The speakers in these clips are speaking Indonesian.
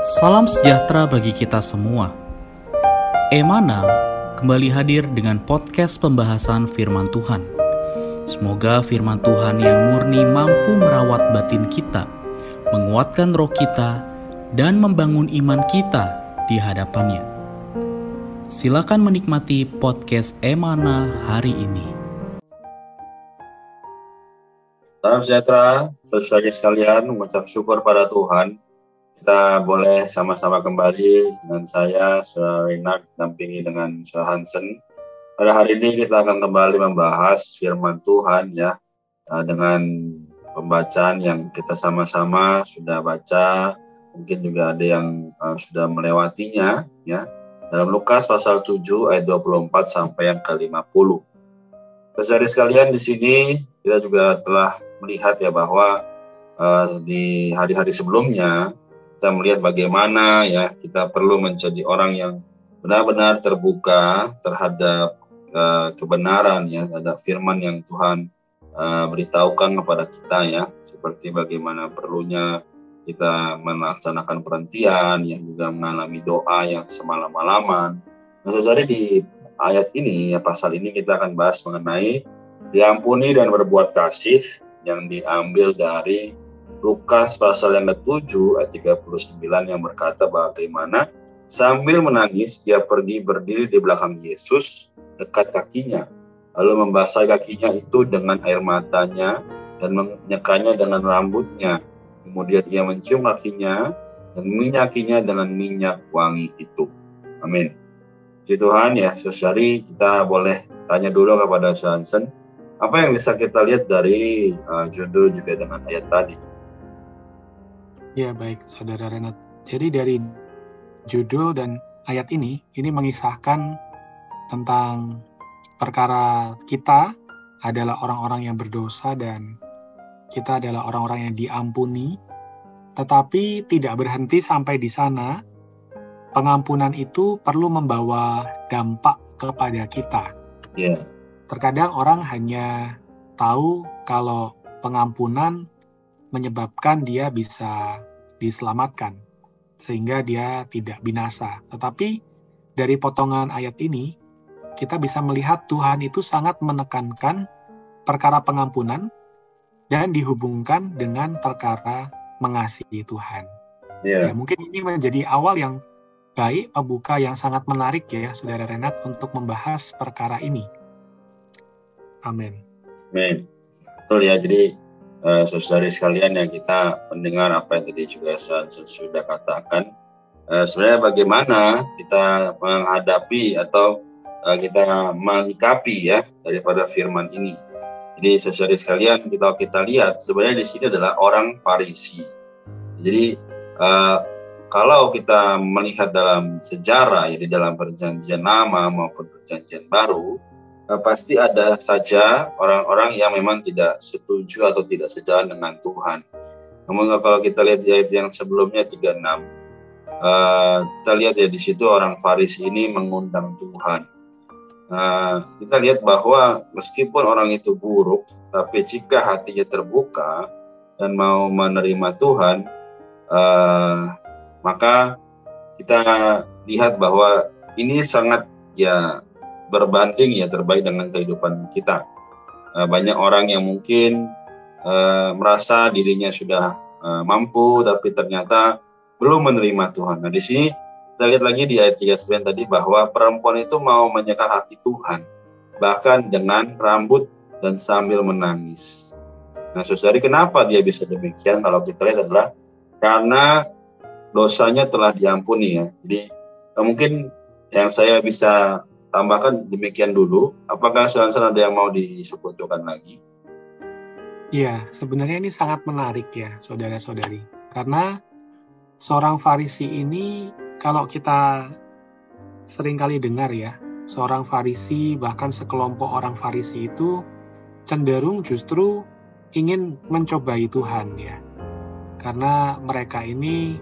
Salam sejahtera bagi kita semua. Emana kembali hadir dengan podcast pembahasan firman Tuhan. Semoga firman Tuhan yang murni mampu merawat batin kita, menguatkan roh kita, dan membangun iman kita di hadapannya. Silakan menikmati podcast Emana hari ini. Salam sejahtera, saudara sekalian, mengucap syukur pada Tuhan. Kita boleh sama-sama kembali dengan saya, Saudara Renard, dampingi dengan Saudara Hansen. Pada hari ini kita akan kembali membahas firman Tuhan ya, dengan pembacaan yang kita sama-sama sudah baca, mungkin juga ada yang sudah melewatinya ya. Dalam Lukas pasal 7 ayat 24 sampai yang ke-50. Saudara sekalian, di sini kita juga telah melihat ya bahwa di hari-hari sebelumnya kita melihat bagaimana ya kita perlu menjadi orang yang benar-benar terbuka terhadap kebenaran ya, terhadap firman yang Tuhan beritahukan kepada kita ya, seperti bagaimana perlunya kita melaksanakan perhentian yang juga mengalami doa yang semalam-malaman. Nah, saudara, di ayat ini ya, pasal ini kita akan bahas mengenai diampuni dan berbuat kasih yang diambil dari Lukas pasal yang ke-7 ayat 39 yang berkata bagaimana sambil menangis dia pergi berdiri di belakang Yesus dekat kakinya, lalu membasahi kakinya itu dengan air matanya dan menyekanya dengan rambutnya. Kemudian ia mencium kakinya dan minyakinya dengan minyak wangi itu. Amin. Puji Tuhan ya, saudari, kita boleh tanya dulu kepada Hansen, apa yang bisa kita lihat dari judul juga dengan ayat tadi? Ya, baik Saudara Renat. Jadi dari judul dan ayat ini mengisahkan tentang perkara kita adalah orang-orang yang berdosa dan kita adalah orang-orang yang diampuni. Tetapi tidak berhenti sampai di sana. Pengampunan itu perlu membawa dampak kepada kita. Yeah. Terkadang orang hanya tahu kalau pengampunan menyebabkan dia bisa diselamatkan, sehingga dia tidak binasa. Tetapi dari potongan ayat ini, kita bisa melihat Tuhan itu sangat menekankan perkara pengampunan dan dihubungkan dengan perkara mengasihi Tuhan. Yeah. Ya, mungkin ini menjadi awal yang baik, pembuka yang sangat menarik ya, Saudara Renat, untuk membahas perkara ini. Amin. Amin. Betul ya, jadi saudari sekalian yang kita mendengar apa yang tadi juga sudah katakan, sebenarnya bagaimana kita menghadapi atau kita menyikapi ya daripada firman ini. Jadi saudari sekalian, kita lihat sebenarnya di sini adalah orang Farisi. Jadi kalau kita melihat dalam sejarah ya, di dalam perjanjian lama maupun perjanjian baru, pasti ada saja orang-orang yang memang tidak setuju atau tidak sejalan dengan Tuhan. Namun kalau kita lihat di ayat yang sebelumnya 36, kita lihat ya di situ orang Farisi ini mengundang Tuhan. Kita lihat bahwa meskipun orang itu buruk, tapi jika hatinya terbuka dan mau menerima Tuhan, maka kita lihat bahwa ini sangat ya berbanding ya terbaik dengan kehidupan kita. Banyak orang yang mungkin merasa dirinya sudah mampu, tapi ternyata belum menerima Tuhan. Nah, di sini kita lihat lagi di ayat 39 tadi bahwa perempuan itu mau menyeka kaki Tuhan, bahkan dengan rambut dan sambil menangis. Nah, saudari, kenapa dia bisa demikian? Kalau kita lihat adalah karena dosanya telah diampuni ya. Jadi mungkin yang saya bisa tambahkan demikian dulu. Apakah saudara ada yang mau disebutkan lagi? Iya, sebenarnya ini sangat menarik ya, saudara-saudari. Karena seorang Farisi ini, kalau kita seringkali dengar ya, seorang Farisi, bahkan sekelompok orang Farisi itu cenderung justru ingin mencobai Tuhan ya. Karena mereka ini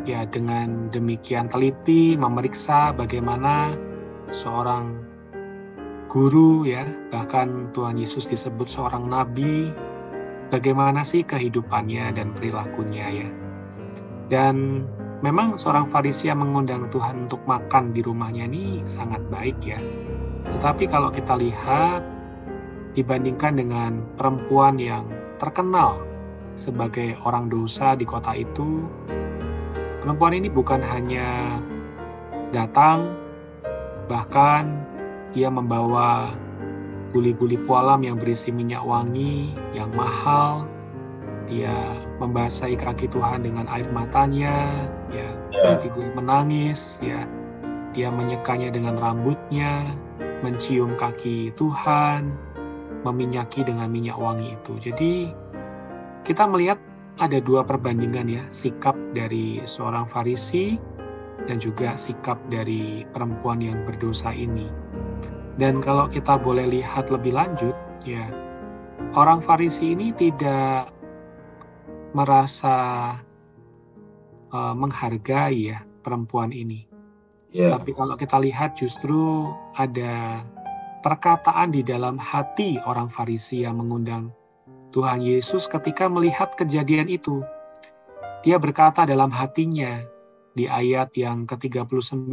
ya dengan demikian teliti memeriksa bagaimana seorang guru ya, bahkan Tuhan Yesus disebut seorang nabi, bagaimana sih kehidupannya dan perilakunya ya. Dan memang seorang Farisi yang mengundang Tuhan untuk makan di rumahnya ini sangat baik ya. Tetapi kalau kita lihat, dibandingkan dengan perempuan yang terkenal sebagai orang dosa di kota itu, perempuan ini bukan hanya datang, bahkan dia membawa buli-buli pualam yang berisi minyak wangi yang mahal. Dia membasahi kaki Tuhan dengan air matanya, ya, nanti dia menangis, ya. Dia menyekanya dengan rambutnya, mencium kaki Tuhan, meminyaki dengan minyak wangi itu. Jadi kita melihat ada dua perbandingan ya, sikap dari seorang Farisi dan juga sikap dari perempuan yang berdosa ini. Dan kalau kita boleh lihat lebih lanjut, ya, orang Farisi ini tidak merasa menghargai ya perempuan ini. Tapi kalau kita lihat justru ada perkataan di dalam hati orang Farisi yang mengundang Tuhan Yesus ketika melihat kejadian itu. Dia berkata dalam hatinya di ayat yang ke-39,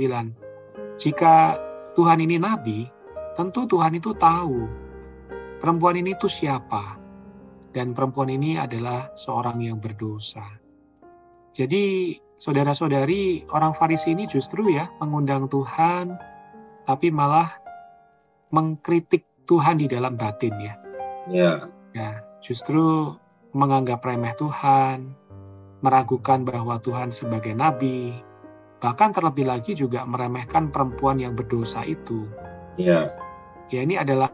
jika Tuhan ini nabi, tentu Tuhan itu tahu perempuan ini itu siapa. Dan perempuan ini adalah seorang yang berdosa. Jadi saudara-saudari, orang Farisi ini justru ya mengundang Tuhan, tapi malah mengkritik Tuhan di dalam batin ya. Ya, justru menganggap remeh Tuhan, meragukan bahwa Tuhan sebagai nabi, bahkan terlebih lagi juga meremehkan perempuan yang berdosa itu. Ya, ini adalah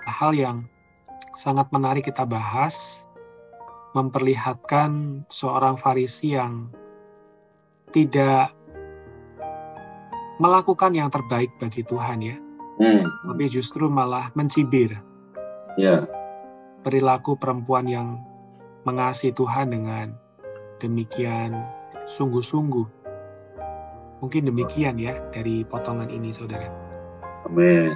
hal yang sangat menarik kita bahas, memperlihatkan seorang Farisi yang tidak melakukan yang terbaik bagi Tuhan ya, tapi justru malah mencibir perilaku perempuan yang mengasihi Tuhan dengan demikian sungguh-sungguh. Mungkin demikian ya dari potongan ini, saudara. Amin.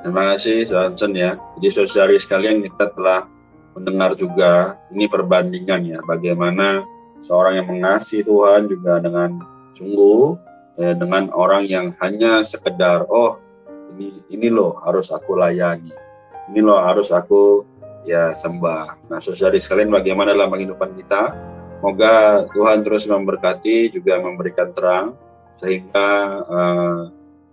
Terima kasih Johnson ya. Jadi saudari sekalian, kita telah mendengar juga ini perbandingan ya, bagaimana seorang yang mengasihi Tuhan juga dengan sungguh dengan orang yang hanya sekedar ini loh harus aku layani, ini loh harus aku ya sembah. Nah saudari sekalian, bagaimana dalam kehidupan kita? Semoga Tuhan terus memberkati, juga memberikan terang sehingga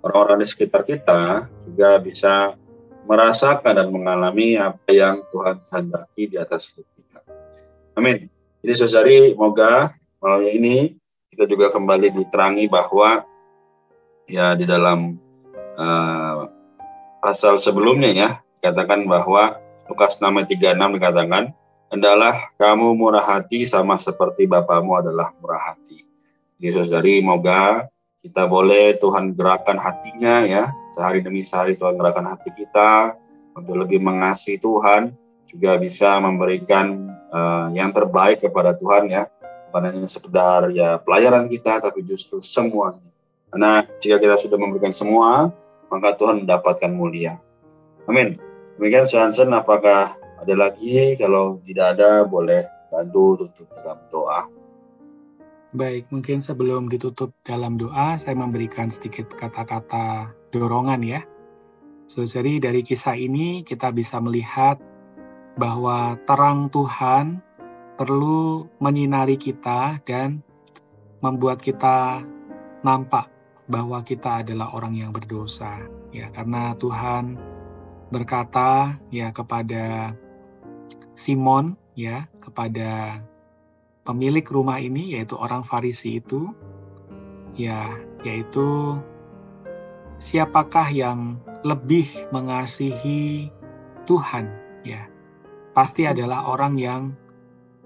orang-orang di sekitar kita juga bisa merasakan dan mengalami apa yang Tuhan kehendaki di atas hidup kita. Amin. Jadi saudari, semoga malam ini kita juga kembali diterangi bahwa ya di dalam pasal sebelumnya ya, dikatakan bahwa Lukas 6:36 dikatakan, hendaklah kamu murah hati sama seperti Bapamu adalah murah hati. Jadi saudari, semoga kita boleh Tuhan gerakan hatinya ya, sehari demi sehari Tuhan gerakan hati kita untuk lebih mengasihi Tuhan, juga bisa memberikan yang terbaik kepada Tuhan ya, bukan hanya sekedar ya pelayanan kita, tapi justru semuanya. Karena jika kita sudah memberikan semua, maka Tuhan mendapatkan mulia. Amin. Demikian Johnson, apakah ada lagi? Kalau tidak ada, boleh bantu tutup dalam doa. Baik, mungkin sebelum ditutup dalam doa, saya memberikan sedikit kata-kata dorongan ya. Jadi dari kisah ini kita bisa melihat bahwa terang Tuhan perlu menyinari kita dan membuat kita nampak bahwa kita adalah orang yang berdosa. Ya, karena Tuhan berkata ya kepada Simon ya, kepada pemilik rumah ini, yaitu orang Farisi itu, ya, yaitu siapakah yang lebih mengasihi Tuhan, ya, pasti adalah orang yang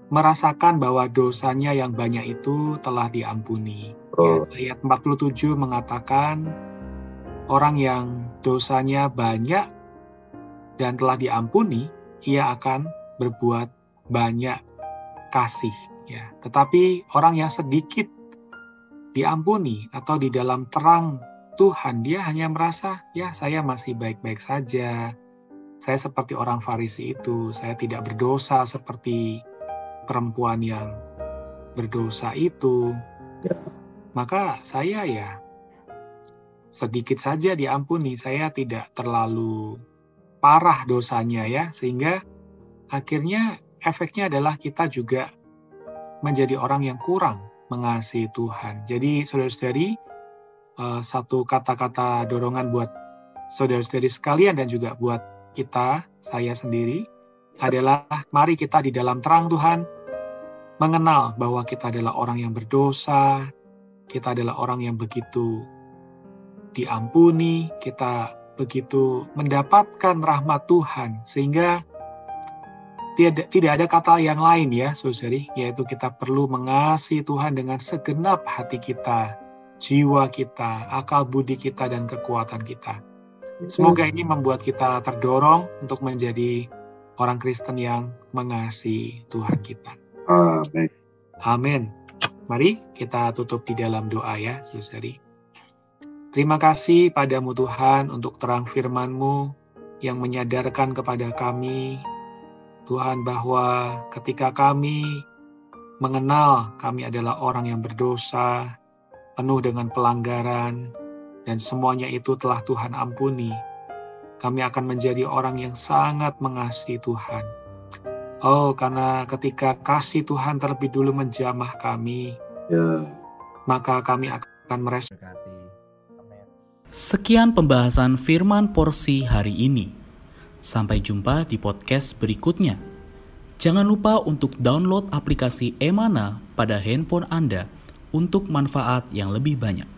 merasakan bahwa dosanya yang banyak itu telah diampuni. Ya, ayat 47 mengatakan, orang yang dosanya banyak dan telah diampuni, ia akan berbuat banyak kasih. Ya, tetapi orang yang sedikit diampuni atau di dalam terang Tuhan, dia hanya merasa, ya saya masih baik-baik saja. Saya seperti orang Farisi itu, saya tidak berdosa seperti perempuan yang berdosa itu. maka saya ya sedikit saja diampuni, saya tidak terlalu parah dosanya ya, sehingga akhirnya efeknya adalah kita juga menjadi orang yang kurang mengasihi Tuhan. Jadi saudara-saudari, satu kata-kata dorongan buat saudara-saudari sekalian dan juga buat kita, saya sendiri, adalah mari kita di dalam terang Tuhan mengenal bahwa kita adalah orang yang berdosa, kita adalah orang yang begitu diampuni, kita begitu mendapatkan rahmat Tuhan, sehingga tidak ada kata yang lain ya, saudari, yaitu kita perlu mengasihi Tuhan dengan segenap hati kita, jiwa kita, akal budi kita, dan kekuatan kita. Semoga ini membuat kita terdorong untuk menjadi orang Kristen yang mengasihi Tuhan kita. Amin. Amin. Mari kita tutup di dalam doa ya, saudari. Terima kasih padamu Tuhan untuk terang firman-Mu yang menyadarkan kepada kami, Tuhan, bahwa ketika kami mengenal kami adalah orang yang berdosa, penuh dengan pelanggaran, dan semuanya itu telah Tuhan ampuni, kami akan menjadi orang yang sangat mengasihi Tuhan. Oh, karena ketika kasih Tuhan terlebih dulu menjamah kami, maka kami akan merespon. Sekian pembahasan firman porsi hari ini. Sampai jumpa di podcast berikutnya. Jangan lupa untuk download aplikasi Emana pada handphone Anda untuk manfaat yang lebih banyak.